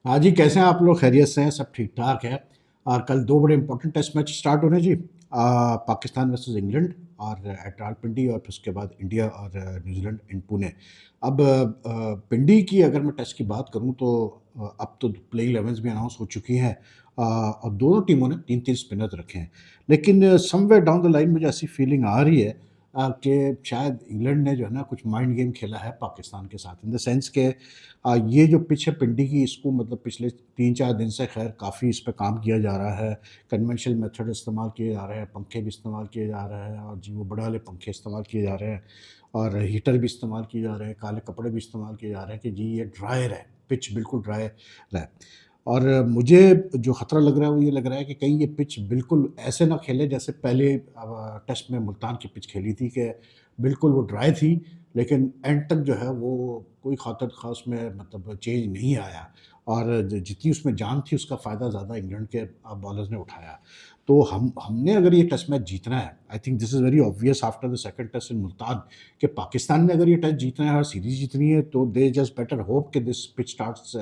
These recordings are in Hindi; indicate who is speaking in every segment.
Speaker 1: हाँ जी, कैसे हैं आप लोग? खैरियत से हैं? सब ठीक ठाक है। कल दो बड़े इंपॉर्टेंट टेस्ट मैच स्टार्ट हो रहे हैं जी। पाकिस्तान वर्सेस इंग्लैंड और एट रावलपिंडी, और फिर उसके बाद इंडिया और न्यूजीलैंड इन पुणे। अब पिंडी की अगर मैं टेस्ट की बात करूं तो अब तो प्लेइंग 11 भी अनाउंस हो चुकी हैं। और दोनों टीमों ने तीन तीन स्पिनर्स रखे हैं। लेकिन समवेयर डाउन द लाइन मुझे ऐसी फीलिंग आ रही है कि शायद इंग्लैंड ने जो है ना कुछ माइंड गेम खेला है पाकिस्तान के साथ, इन द सेंस के ये जो पिच है पिंडी की, इसको मतलब पिछले 3-4 दिन से खैर काफ़ी इस पे काम किया जा रहा है। कन्वेंशनल मेथड इस्तेमाल किए जा रहे हैं, पंखे भी इस्तेमाल किए जा रहे हैं, और जी वो बड़े वाले पंखे इस्तेमाल किए जा रहे हैं, और हीटर भी इस्तेमाल किए जा रहे हैं, काले कपड़े भी इस्तेमाल किए जा रहे हैं कि जी ये ड्राई रहे, पिच बिल्कुल ड्राई रहे। और मुझे जो ख़तरा लग रहा है वो ये लग रहा है कि कहीं ये पिच बिल्कुल ऐसे ना खेले जैसे पहले टेस्ट में मुल्तान की पिच खेली थी, कि बिल्कुल वो ड्राई थी, लेकिन एंड तक जो है वो कोई ख़ातर ख़ास में मतलब चेंज नहीं आया, और जितनी उसमें जान थी उसका फ़ायदा ज़्यादा इंग्लैंड के बॉलर्स ने उठाया। तो हमने अगर ये टेस्ट मैच जीतना है, I think this is very obvious after the second test in Multan, कि पाकिस्तान ने अगर ये टेस्ट जीतना है और सीरीज़ जीतनी है, तो दे जस्ट बेटर होप कि this pitch starts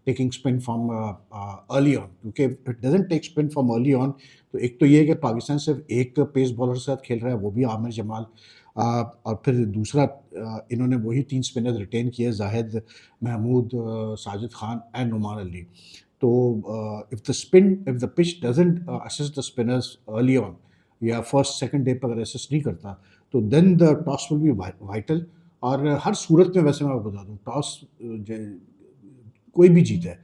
Speaker 1: taking spin from early on, क्योंकि it doesn't take spin from early on. तो एक तो ये है कि पाकिस्तान सिर्फ एक पेस बॉलर के साथ खेल रहा है, वो भी आमिर जमाल। और फिर दूसरा, इन्होंने वही तीन स्पिनर्स रिटेन किए, जाहिद, महमूद, साजिद खान एंड नुमान अली। तो if the pitch doesn't assist the spinners early on, या फर्स्ट सेकंड डे पर अगर असिस्ट नहीं करता, तो then the toss will be vital. और हर सूरत में, वैसे मैं आपको बता दूं, टॉस कोई भी जीता है,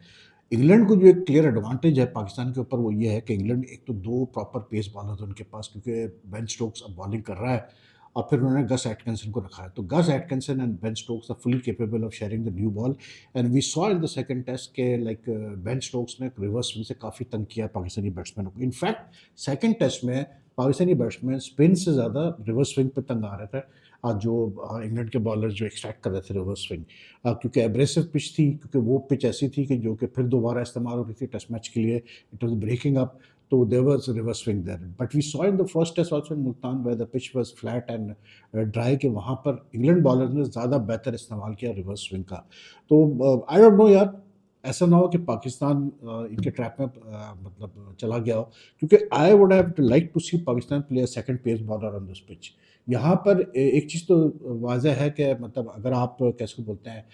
Speaker 1: इंग्लैंड को जो एक क्लियर एडवांटेज है पाकिस्तान के ऊपर, वो ये है कि इंग्लैंड एक तो दो प्रॉपर पेस बॉलर हैं उनके पास, क्योंकि बेन स्टोक्स अब बॉलिंग कर रहा है, और फिर उन्होंने गस एटकिंसन को रखा है। तो Gus Atkinson and Ben Stokes are fully capable of sharing the new ball. And we saw in the second test के लाइक बेन स्टोक्स ने रिवर्स स्विंग से काफ़ी तंग किया पाकिस्तानी बैट्समैनों को। इनफैक्ट सेकंड टेस्ट में पाकिस्तानी बैट्समैन स्पिन से ज़्यादा रिवर्स स्विंग पर तंग आ रहे थे, जो इंग्लैंड के बॉलर जो एक्सट्रैक्ट कर रहे थे रिवर्स स्विंग, क्योंकि एब्रेसिव पिच थी, क्योंकि वो पिच ऐसी थी कि जो कि फिर दोबारा इस्तेमाल हो रही थी टेस्ट मैच के लिए, इट वाज ब्रेकिंग अप। तो there was reverse swing there, but we saw in the first test also in Multan where the pitch was flat and dry, कि वहाँ पर इंग्लैंड बॉलर ने ज़्यादा बेहतर इस्तेमाल किया रिवर्स स्विंग का। तो आई डोंट नो यार, ऐसा ना हो कि पाकिस्तान इनके ट्रैप में मतलब चला गया हो, क्योंकि I would have like to see Pakistan play a second pace bowler on this pitch. यहाँ पर एक चीज़ तो वाजह है कि मतलब अगर आप कैसे बोलते हैं,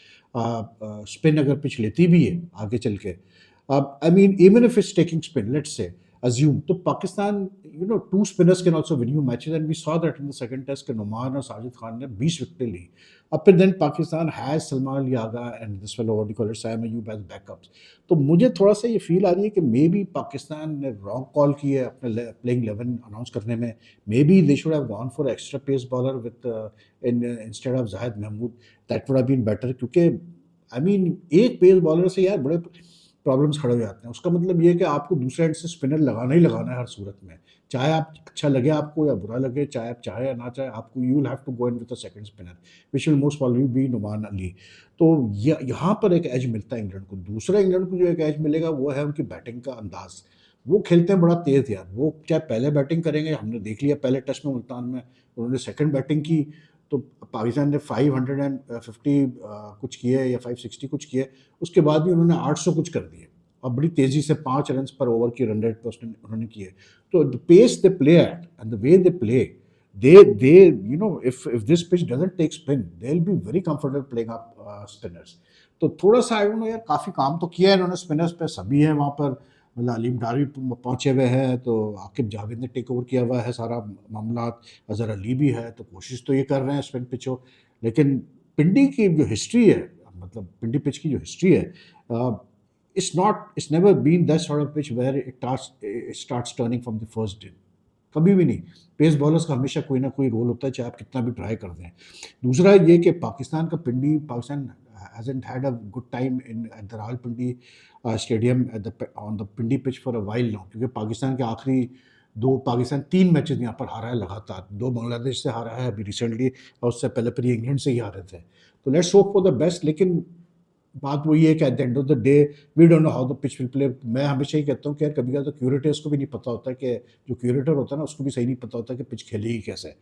Speaker 1: स्पिन अगर पिच लेती भी है आगे चल के, अब I mean even if it's taking spin, let's say assume, तो Pakistan two spinners can also win you matches, and we saw that in the second test के नुमान और साजिद खान ने 20 विकेटें ली। अब फिर देन पाकिस्तान हैज सलमान लियागा and this fellow what do call it, Saim Ayub as backups. तो मुझे थोड़ा सा ये फील आ रही है कि मे बी पाकिस्तान ने रॉन्ग कॉल की है अपने प्लेइंग 11 अनाउंस करने में। Maybe they should have gone for extra pace bowler with in instead of Zahid Mahmood, that would have been better, क्योंकि आई मीन एक पेस बॉलर से यार बड़े प्रॉब्लम्स खड़े हो जाते हैं। उसका मतलब ये है कि आपको दूसरे एंड से स्पिनर लगाना ही लगाना है हर सूरत में, चाहे आप अच्छा लगे आपको या बुरा लगे, चाहे आप चाहे या ना चाहे, आपको you will have to go in with a second spinner, which will most probably be Noman Ali. तो यहाँ पर एक एज मिलता है इंग्लैंड को। दूसरा इंग्लैंड को जो एक एज मिलेगा वो है उनकी बैटिंग का अंदाज। वो खेलते हैं बड़ा तेज़ यार, वो चाहे पहले बैटिंग करेंगे, हमने देख लिया पहले टेस्ट में मुल्तान में उन्होंने सेकंड बैटिंग की, तो पाकिस्तान ने 550 कुछ किए या 560 कुछ किए, उसके बाद भी उन्होंने 800 कुछ कर दिए, और बड़ी तेज़ी से 5 रन पर ओवर की रन रेट पर उन्होंने किए। तो the pace they play at and the way they play, they if this pitch doesn't take spin, they'll be very comfortable playing up spinners। तो थोड़ा सा आई डोंट नो यार, काफ़ी काम तो किया है इन्होंने स्पिनर्स पे, सभी है वहाँ पर, मतलब अलीम डार भी पहुँचे हुए हैं, तो आकिब जावेद ने टेक ओवर किया हुआ है सारा मामला, अजहर अली भी है, तो कोशिश तो ये कर रहे हैं स्पिन पिच हो। लेकिन पिंडी की जो हिस्ट्री है, मतलब पिंडी पिच की जो हिस्ट्री है, it's never been that sort of pitch where it starts turning from the first day, कभी भी नहीं। पेस बॉलर्स का हमेशा कोई ना कोई रोल होता है, चाहे आप कितना भी ट्राई कर दें। दूसरा ये कि पाकिस्तान का पिंडी, Pakistan hasn't had a good time in at the Rawalpindi stadium at the on the Pindi pitch for a while now, क्योंकि पाकिस्तान के आखिरी दो, पाकिस्तान 3 मैचेस यहाँ पर हारा है लगातार, 2 बांग्लादेश से हारा है अभी रिसेंटली, और उससे पहले फिर ये इंग्लैंड से ही हारे थे। तो let's hope for the best. लेकिन बात वही है कि at the end of the day we don't know how the pitch will play. मैं हमेशा ही कहता हूँ कि यार कभी कभी तो क्यूरेटर्स को भी नहीं पता होता कि जो क्यूरेटर होता है ना उसको भी सही नहीं पता होता कि पिच खेलेगी कैसे।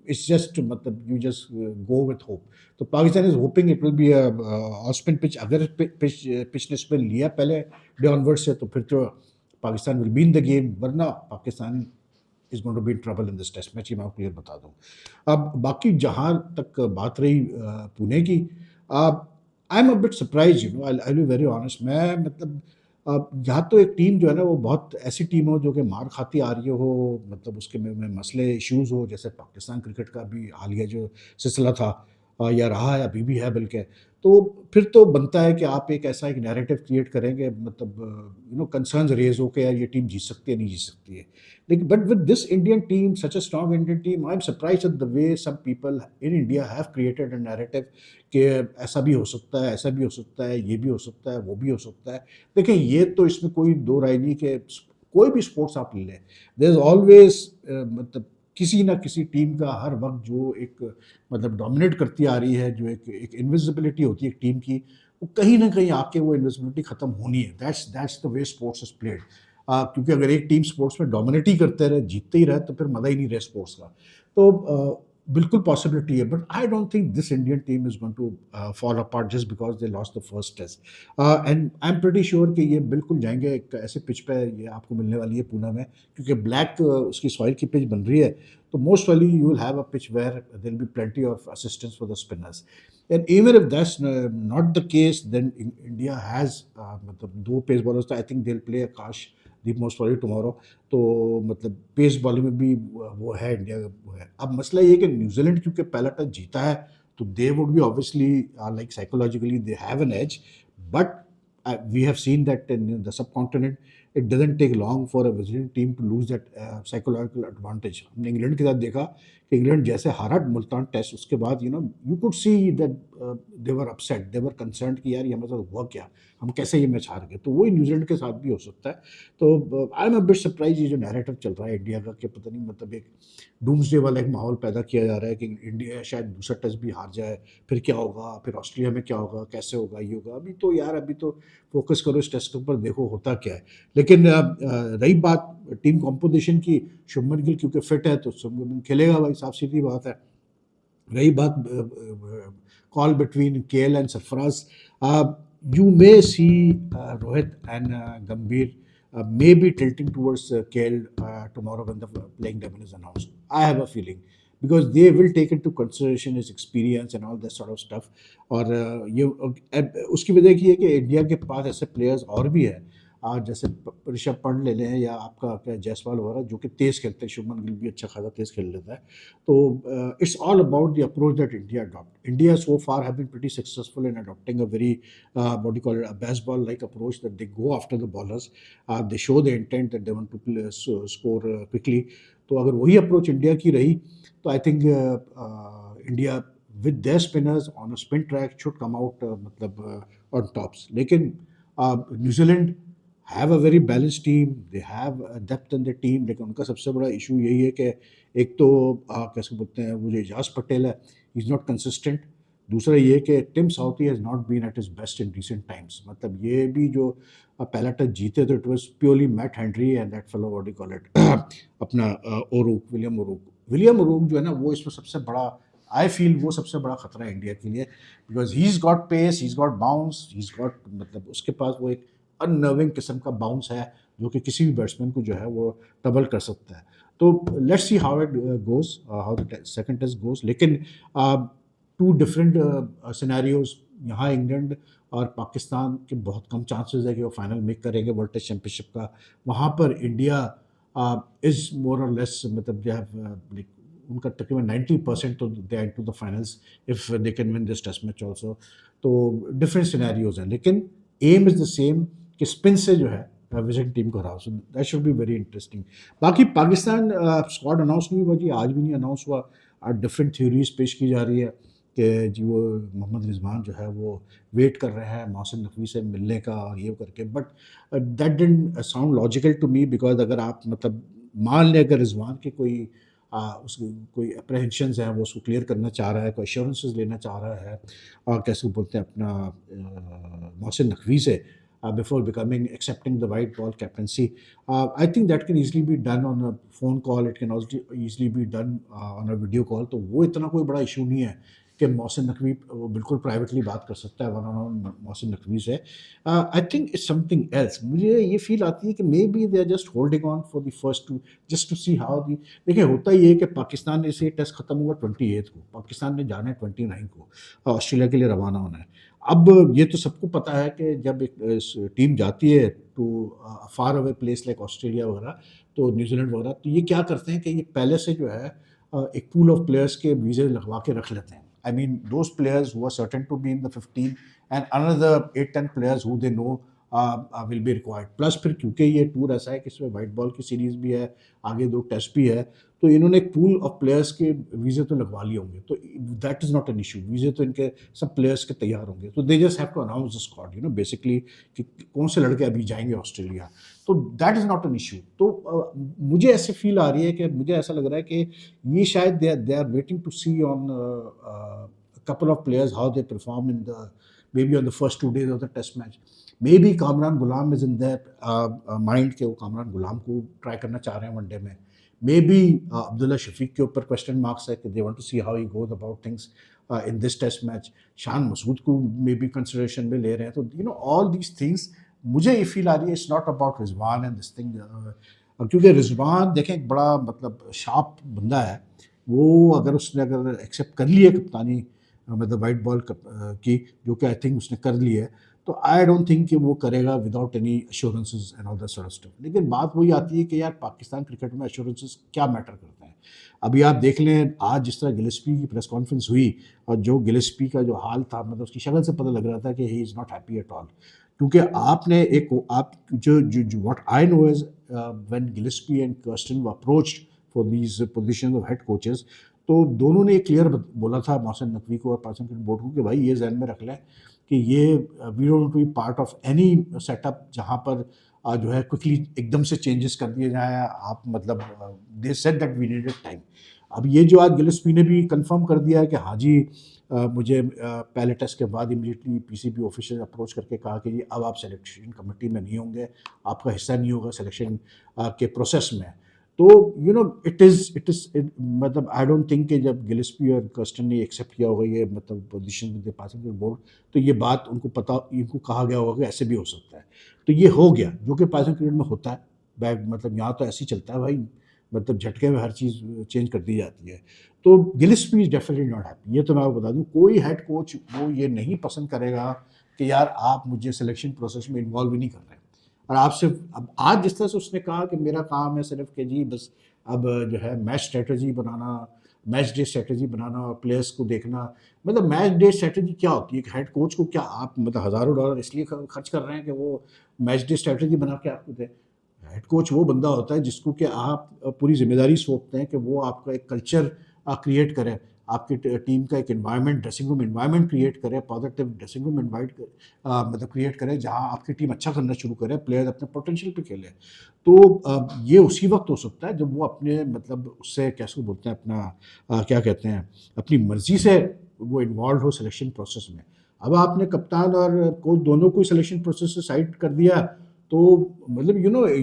Speaker 1: इट्स जस्ट मतलब you just go with hope. तो Pakistan is hoping it will be of spin pitch. अगर पिच पिच ने स्पिन लिया पहले डे ऑनवर्ड से तो फिर तो Pakistan will be in the game, वरना Pakistan is going to be in trouble in this test match, ये मैं आपको क्लियर बता दूं। अब बाकी जहां तक बात रही पुणे की, I am a bit surprise, you know, I be very honest. मैं मतलब यहाँ तो एक टीम जो है ना वो बहुत ऐसी टीम हो जो कि मार खाती आ रही हो, मतलब उसके में मसले इश्यूज हो, जैसे पाकिस्तान क्रिकेट का भी हालिया जो सिलसिला था या रहा है अभी भी है बल्कि। तो फिर तो बनता है कि आप एक ऐसा एक नैरेटिव क्रिएट करेंगे, मतलब यू नो कंसर्न्स रेज हो के यार ये टीम जीत सकती है नहीं जीत सकती है। लेकिन but with this Indian team, such a strong Indian team, I am surprise at the way some people in India have created a narrative कि ऐसा भी हो सकता है, ऐसा भी हो सकता है, ये भी हो सकता है, वो भी हो सकता है। देखिए ये तो इसमें कोई दो राय नहीं कि कोई भी स्पोर्ट्स आप ले लें, देयर इज ऑलवेज मतलब किसी ना किसी टीम का हर वक्त जो एक मतलब डोमिनेट करती आ रही है, जो एक इनविजिबिलिटी होती है एक टीम की, वो कहीं ना कहीं आके वो इनविजिबिलिटी खत्म होनी है। That's the way sports is played. क्योंकि अगर एक टीम स्पोर्ट्स में डोमिनेट ही करते रहे, जीतते ही रहे, तो फिर मजा ही नहीं रहे स्पोर्ट्स का। तो बिल्कुल पॉसिबिलिटी है, but I don't think this Indian team is going to fall apart just because they lost the first test. And I am pretty sure कि ये बिल्कुल जाएंगे एक ऐसे पिच पे, ये आपको मिलने वाली है पुणे में, क्योंकि ब्लैक उसकी सॉइल की पिच बन रही है। तो most likely you will have a pitch where there will be plenty of assistance for the spinners. And even if that's not the case, then India has मतलब दो पेस बॉलर्स, तो I think they'll play Akash Deep most probably tomorrow. तो मतलब पेस बॉलिंग में भी वो है इंडिया का, वो है। अब मसला ये है कि न्यूजीलैंड क्योंकि पहला टच जीता है, तो they would be obviously like psychologically they have an edge. But we have seen that in the subcontinent it doesn't take long for a visiting team to lose that psychological advantage। हमने इंग्लैंड के साथ देखा कि इंग्लैंड जैसे हारा मुल्तान टेस्ट, उसके बाद you know you could see that they were upset, they were concerned कि यार ये हमारे साथ हुआ क्या, हम कैसे ये मैच हार गए। तो वही न्यूजीलैंड के साथ भी हो सकता है। तो I am a bit surprise ये जो नैरेटिव चल रहा है इंडिया का, कि पता नहीं मतलब एक डूम्सडे वाला एक माहौल पैदा किया जा रहा है कि इंडिया शायद दूसरा टेस्ट भी हार जाए, फिर क्या होगा, फिर ऑस्ट्रेलिया में क्या होगा, कैसे होगा, ये होगा। अभी तो यार अभी तो फोकस करो इस टेस्ट के ऊपर, देखो होता क्या है। लेकिन रही बात टीम कॉम्पोजिशन की, शुभमन गिल क्योंकि फिट है तो शुभमन खेलेगा भाई, साफ सीधी बात है। रही बात call between KL and Sarfaraz, you may see Rohit and Gambhir may be tilting towards KL tomorrow when the playing 11 is announced. I have a feeling because they will take into consideration his experience and all that sort of stuff. और ये उसकी वजह की है कि इंडिया के पास ऐसे प्लेयर्स और भी हैं, जैसे ऋषभ पंत ले लें या आपका क्या जायसवाल वगैरह, जो कि तेज़ खेलते हैं। शुभमन गिल भी अच्छा खासा तेज़ खेल लेता है। तो it's all about the approach that India adopt. India so far have been pretty successful in adopting a very what do you call it, a baseball like approach, that they go after the ballers, they show the intent that they want to play, score quickly। तो अगर वही अप्रोच इंडिया की रही तो I think India with their spinners on a spin track should come out मतलब on tops। लेकिन New Zealand have a very balance team, they have depth in the team, लेकिन उनका सबसे बड़ा इशू यही है कि एक तो कैसे बोलते हैं, वो जो एजाज पटेल है, ही इज़ नॉट कंसिस्टेंट। दूसरा ये कि Tim Southee has not been at his best in recent times. मतलब ये भी जो पहला टच जीते तो it was purely Matt Henry and that fellow what do call it अपना ओरूक, विलियम ओरूक जो है ना, वो इसमें सबसे बड़ा, आई फील वो सबसे बड़ा खतरा है इंडिया के लिए। Because he is got pace, he is got bounce, he is got मतलब उसके पास वो एक अननर्विंग किस्म का बाउंस है जो कि किसी भी बैट्समैन को जो है वो ट्रबल कर सकता है। तो let's see how it goes, how the second test goes. लेकिन टू डिफरेंट सिनेरियोज, यहाँ इंग्लैंड और पाकिस्तान के बहुत कम चांसेस है कि वो फाइनल मेक करेंगे वर्ल्ड टेस्ट चैंपियनशिप का। वहाँ पर इंडिया इज़ मोर और लेस मतलब दे हैव लाइक उनका तकरीबन 90% तो they enter to the finals if they can win this test match also. तो डिफरेंट सिनेरियोज हैं, लेकिन एम इज़ द सेम कि स्पिन से जो है विजिटिंग टीम को हराओ। So that should be very interesting. बाकी पाकिस्तान स्क्वाड अनाउंस नहीं हुआ जी, आज भी नहीं अनाउंस हुआ। डिफरेंट थ्योरीज पेश की जा रही है कि जी वो मोहम्मद रिजवान जो है वो वेट कर रहे हैं मोहसिन नकवी से मिलने का और ये करके। But that didn't sound logical to me, because अगर आप मतलब मान लें अगर रिजवान की कोई उसकी कोई अप्रहेंशंस हैं वो उसको क्लियर करना चाह रहा है, कोई एश्योरेंसेस लेना चाह रहा है, कैसे बोलते हैं अपना मोहसिन नकवी से, before becoming accepting the white ball captaincy. I think that can easily be done on a phone call. It can also easily be done on a video call. तो वो इतना कोई बड़ा इशू नहीं है कि मोहसिन नकवी वो बिल्कुल प्राइवेटली बात कर सकता है one on one Mohsin Naqvi से. I think it's something else. मुझे ये फील आती है कि maybe they are just holding on for the first two, just to see how the. देखिए होता ये है कि पाकिस्तान ने से टेस्ट खत्म हुआ 28 को, पाकिस्तान ने जाना है 29 को, ऑस्ट्रेलिया के लिए रवाना होना है. अब ये तो सबको पता है कि जब एक टीम जाती है to far away place like Australia वगैरह, तो न्यूजीलैंड वगैरह, तो ये क्या करते हैं कि ये पहले से जो है एक पूल ऑफ प्लेयर्स के वीज़े लगवा के रख लेते हैं. I mean those players who are certain to be in the 15 and another 8-10 players who they know will be required. Plus फिर क्योंकि ये टूर ऐसा है कि इसमें वाइट बॉल की सीरीज़ भी है, आगे 2 टेस्ट भी है, तो इन्होंने एक पूल ऑफ प्लेयर्स के वीज़े तो लगवा लिए होंगे, तो that is not an issue. वीज़े तो इनके सब प्लेयर्स के तैयार होंगे, तो they just have to announce the squad, basically कि कौन से लड़के अभी जाएंगे ऑस्ट्रेलिया, तो that is not an issue. तो मुझे ऐसे फील आ रही है कि मुझे ऐसा लग रहा है कि ये शायद they are waiting to see on couple of players how they perform in the maybe on the first 2 days of the test match. Maybe Kamran Ghulam is in their mind कि वो कामरान गुलाम को ट्राई करना चाह रहे हैं वनडे में. मे बी अब्दुल्ला शफीक के ऊपर क्वेश्चन मार्क्स है कि they want to see how he goes about things in this test match. Shan Masood को मे बी कंसिडरेशन में ले रहे हैं. तो ऑल दीज थिंग्स मुझे ये फील आ रही है it's not about Rizwan and this thing, क्योंकि रिजवान देखें एक बड़ा मतलब शार्प बंदा है. वो अगर एक्सेप्ट कर लिया कप्तानी मतलब वाइट बॉल की, जो कि आई थिंक उसने कर ली है, तो आई डोंट थिंक कि वो करेगा without any assurances and all that sort of stuff. लेकिन बात वही आती है कि यार पाकिस्तान क्रिकेट में एश्योरेंसेस क्या मैटर करते हैं. अभी आप देख लें आज जिस तरह गिलेस्पी की प्रेस कॉन्फ्रेंस हुई, और जो गिलेस्पी का जो हाल था, मतलब उसकी शक्ल से पता लग रहा था कि he is not happy at all. क्योंकि आपने एक आप जो what I know is when Gillespie and Kirsten were approached for these positions of head coaches, तो दोनों ने क्लियर बोला था मोहसिन नकवी को और पाकिस्तान क्रिकेट बोर्ड को कि भाई ये जहन में रख लें कि ये we don't to be part of any setup जहाँ पर जो है क्विकली एकदम से चेंजेस कर दिए जाए. आप मतलब they said that we needed time. अब ये जो आज गिलेस्पी ने भी कंफर्म कर दिया है कि हाँ जी मुझे पहले टेस्ट के बाद इमीडिएटली पीसीबी ऑफिशियल अप्रोच करके कहा कि जी अब आप सिलेक्शन कमेटी में नहीं होंगे, आपका हिस्सा नहीं होगा सिलेक्शन के प्रोसेस में. तो इट इज़ मतलब आई डोंट थिंक कि जब गिलेस्पी और कर्स्टन ने एक्सेप्ट किया होगा ये मतलब position with the Pakistan board, तो ये बात उनको कहा गया होगा कि ऐसे भी हो सकता है. तो ये हो गया जो कि पाकिस्तान क्रिकेट में होता है. बैग मतलब यहाँ तो ऐसे ही चलता है भाई, मतलब झटके में हर चीज़ चेंज कर दी जाती है. तो Gillespie is definitely not happy. ये तो मैं आपको बता दूँ, कोई हेड कोच वो ये नहीं पसंद करेगा कि यार आप मुझे सिलेक्शन प्रोसेस में इन्वॉल्व ही नहीं कर रहे हैं. और आपसे अब आज जिस तरह से उसने कहा कि मेरा काम है सिर्फ कि जी बस अब जो है मैच स्ट्रेटजी बनाना, मैच डे स्ट्रेटजी बनाना और प्लेयर्स को देखना. मतलब मैच डे स्ट्रेटजी क्या होती है? एक हेड कोच को क्या आप मतलब हज़ारों डॉलर इसलिए खर्च कर रहे हैं कि वो मैच डे स्ट्रेटजी बना के आपको दे? हेड कोच वो बंदा होता है जिसको कि आप पूरी जिम्मेदारी सौंपते हैं कि वो आपका एक कल्चर क्रिएट करे, आपकी टीम का एक environment, dressing room environment create करे, पॉजिटिव ड्रेसिंग रूम मतलब क्रिएट करे जहां आपकी टीम अच्छा करना शुरू करे, प्लेयर अपने पोटेंशियल पे खेले. तो ये उसी वक्त हो सकता है जब वो अपने मतलब उससे कैसे बोलते हैं अपना क्या कहते हैं अपनी मर्जी से वो इन्वॉल्व हो सिलेक्शन प्रोसेस में. अब आपने कप्तान और कोच दोनों को सिलेक्शन प्रोसेस से साइड कर दिया, तो मतलब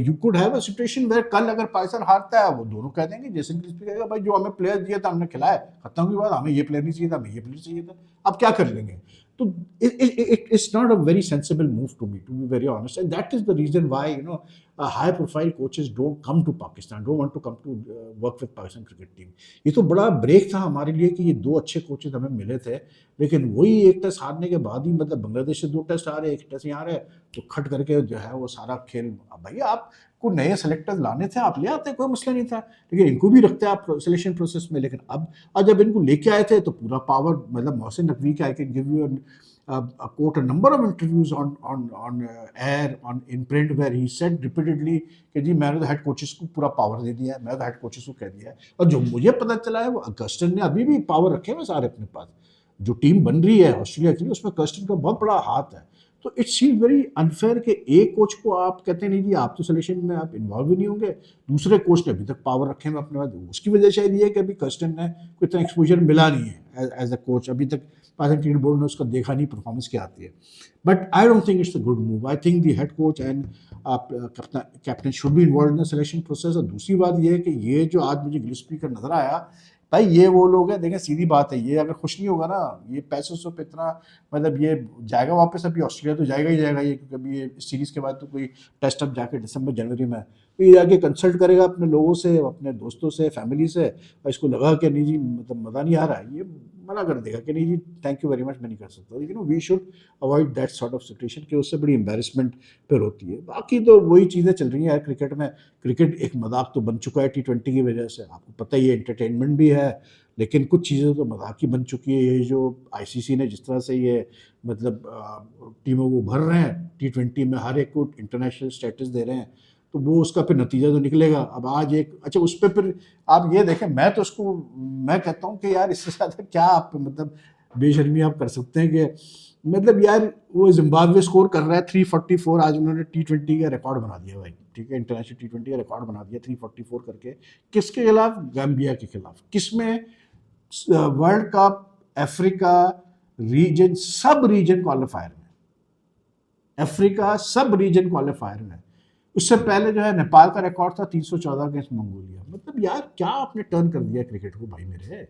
Speaker 1: you could have a situation where कल अगर पाकिस्तान हारता है वो दोनों कह देंगे, जैसे क्रिस्पी कहेगा भाई जो हमें प्लेयर दिया था हमने खिलाया, खत्म की बात, हमें ये प्लेयर नहीं चाहिए था, हमें ये प्लेयर चाहिए था, अब क्या कर लेंगे. तो it's not a very sensible move to me, to be very honest, and that is the reason why high profile coaches don't come to Pakistan, don't want to come to work with Pakistan cricket team. ये तो बड़ा ब्रेक था हमारे लिए कि ये 2 अच्छे कोचेज हमें मिले थे, लेकिन वही एक टेस्ट हारने के बाद ही मतलब बांग्लादेश से 2 टेस्ट आ रहे, 1 टेस्ट यहाँ आ रहे, तो खट करके जो है वो सारा खेल. भैया आपको नए सेलेक्टर्स लाने थे, आप ले आते, कोई मसला नहीं था, लेकिन इनको भी रखते आप सिलेक्शन प्रोसेस में. लेकिन अब जब इनको लेके आए थे तो पूरा पावर मतलब मोहसिन नकवी का, I can give you a quote a number of interviews on air on in print where he said repeatedly कि जी मैंने तो हेड कोचेस को पूरा पावर दे दिया है, मैंने तो हेड कोचेस को कह दिया है. और जो मुझे पता चला है वो कर्स्टन ने अभी भी पावर रखे हुए सारे अपने पास. जो टीम बन रही है ऑस्ट्रेलिया के लिए उसमें कर्स्टन का बहुत बड़ा हाथ है. तो इट सीम वेरी अनफेयर कि एक कोच को आप कहते नहीं जी आप तो सिलेक्शन में आप इन्वॉल्व ही नहीं होंगे, दूसरे कोच ने अभी तक पावर रखे हैं अपने पास। उसकी वजह शायद ये है कि अभी कर्स्टन ने कोई इतना एक्सपोजर मिला नहीं है एज अ कोच, अभी तक पाकिस्तान क्रिकेट बोर्ड ने उसका देखा नहीं परफॉर्मेंस क्या आती है। But I don't think it's a good move. I think the head coach and captain should be involve in the selection process. और दूसरी बात ये है कि ये जो आज मुझे गिलस्पी का नजर आया, भाई ये वो लोग हैं, देखें सीधी बात है, ये अगर खुश नहीं होगा ना, ये पैसों से पे इतना मतलब ये जाएगा वापस, अभी ऑस्ट्रेलिया तो जाएगा ही जाएगा ये, क्योंकि अभी ये सीरीज के बाद तो कोई टेस्ट अब जाके दिसंबर जनवरी में, तो ये जाके कंसल्ट करेगा अपने लोगों से, अपने दोस्तों से, फैमिली से, और इसको लगा कि नहीं जी मतलब मज़ा नहीं आ रहा है, ये मना कर देगा कि नहीं जी थैंक यू वेरी मच मैं नहीं कर सकता। लेकिन we should avoid that sort of situation कि उससे बड़ी एम्बेरसमेंट फिर होती है। बाकी तो वही चीज़ें चल रही हैं यार क्रिकेट में। क्रिकेट एक मजाक तो बन चुका है T20 की वजह से, आपको पता ही है, एंटरटेनमेंट भी है, लेकिन कुछ चीज़ें तो मजाक ही बन चुकी है। ये जो आईसीसी ने जिस तरह से ये मतलब टीमों को भर रहे हैं T20 में, हर एक को इंटरनेशनल स्टेटस दे रहे हैं, तो वो उसका फिर नतीजा तो निकलेगा। अब आज एक अच्छा उस पर फिर आप ये देखें, मैं तो उसको मैं कहता हूँ कि यार इससे ज़्यादा क्या आप मतलब बेशर्मी आप कर सकते हैं कि मतलब यार वो जिम्बाब्वे स्कोर कर रहा है 344, आज उन्होंने T20 का रिकॉर्ड बना दिया भाई, ठीक है, इंटरनेशनल T20 का रिकॉर्ड बना दिया 344 करके। किसके खिलाफ? गाम्बिया के खिलाफ। किसमें? वर्ल्ड कप, अफ्रीका रीजन, सब रीजन क्वालिफायर में, अफ्रीका सब रीजन क्वालिफायर में। उससे पहले जो है नेपाल का रिकॉर्ड था 314 अगेंस्ट मंगोलिया। मतलब यार क्या आपने टर्न कर दिया क्रिकेट को भाई मेरे,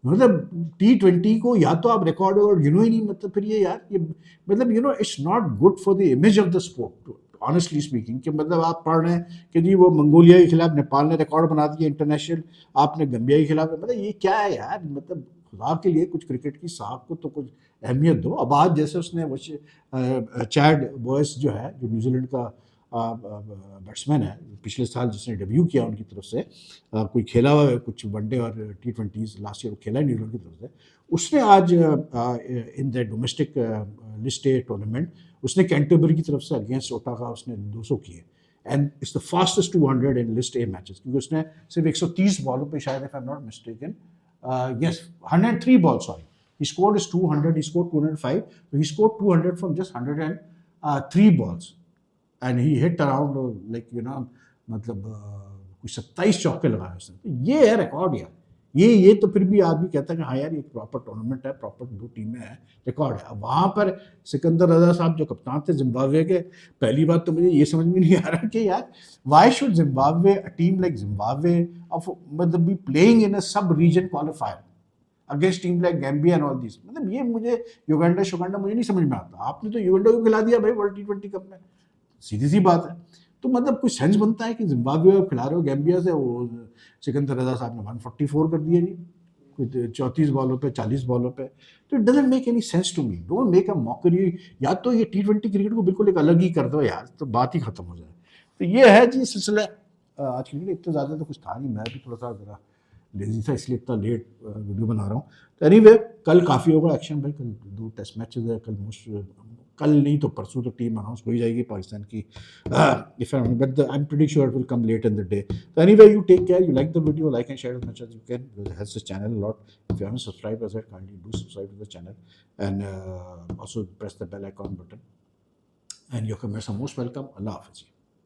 Speaker 1: मतलब T20 को या तो आप रिकॉर्ड और गिनो ही नहीं, मतलब फिर ये यार ये मतलब it's not good for the image of the sport honestly speaking, कि मतलब आप पढ़ रहे हैं कि जी वो मंगोलिया के खिलाफ नेपाल ने रिकॉर्ड बना दिया इंटरनेशनल, आपने गंबिया के खिलाफ, मतलब ये क्या है यार, मतलब खुदा के लिए कुछ क्रिकेट की साख को तो कुछ अहमियत दो। अब आज जैसे उसने वो चैड बॉयस जो है, जो न्यूजीलैंड का बैट्समैन है, पिछले साल जिसने डेब्यू किया उनकी तरफ से, कोई खेला हुआ है कुछ वनडे और T20 लास्ट ईयर खेला है न्यूजीलैंड की तरफ से, उसने आज in the domestic list A tournament उसने कैंटरबरी की तरफ से अगेंस्ट ओटाका उसने 200 किए, and it's the fastest 200 in list A matches, क्योंकि उसने सिर्फ 130 बॉलों पे शायद, if I am not mistaken, yes 103 balls, sorry, he scored his 200, he scored 205, so he scored 200 from just 103 balls, and he hit around like मतलब कुछ 27 चौके लगाए उसने। तो ये है रिकॉर्ड यार, ये तो फिर भी आदमी कहता है कि हाँ यार ये प्रॉपर टूर्नामेंट है, प्रॉपर 2 टीमें हैं, रिकॉर्ड है। अब वहाँ पर सिकंदर रजा साहब जो कप्तान थे जिम्बाब्वे के, पहली बात तो मुझे ये समझ में नहीं आ रहा कि यार why should Zimbabwe, a team like Zimbabwe of मतलब be playing in a sub region qualifier against team like Gambia and all this. मतलब ये मुझे युगांडा मुझे नहीं समझ में आता। आपने तो युगांडा को खिला दिया भाई वर्ल्ड T20 कप में, सीधी सी बात है। तो मतलब कुछ सेंस बनता है कि जिम्बाब्वे आप खिला रहे हो गैम्बिया से, वो सिकंदर रजा साहब ने 144 कर दिया जी, कुछ 34 बॉलों पे, 40 बॉलों पे। तो it doesn't make any sense to me, don't make a mockery. या तो ये T20 क्रिकेट को बिल्कुल एक अलग ही कर दो यार, तो बात ही खत्म हो जाए। तो ये है जी सिलसिला। आज क्रिकेट इतना ज़्यादा तो कुछ था नहीं, मैं भी थोड़ा सा ज़रा लेजी था इसलिए इतना लेट वीडियो बना रहा हूँ। तो एनीवे कल काफ़ी होगा एक्शन भाई, कल 2 टेस्ट मैचेस है, कल मोस्ट, कल नहीं तो परसों तो टीम अनाउंस हो ही जाएगी पाकिस्तान की, if but I am pretty sure it will come late in the day. तो anyway you take care, you like the video, like and share as much as you can, because it helps the channel a lot. If you haven't subscribed as yet, kindly do subscribe to the channel, and also press the bell icon button, and your comments are most welcome. Allah Hafiz.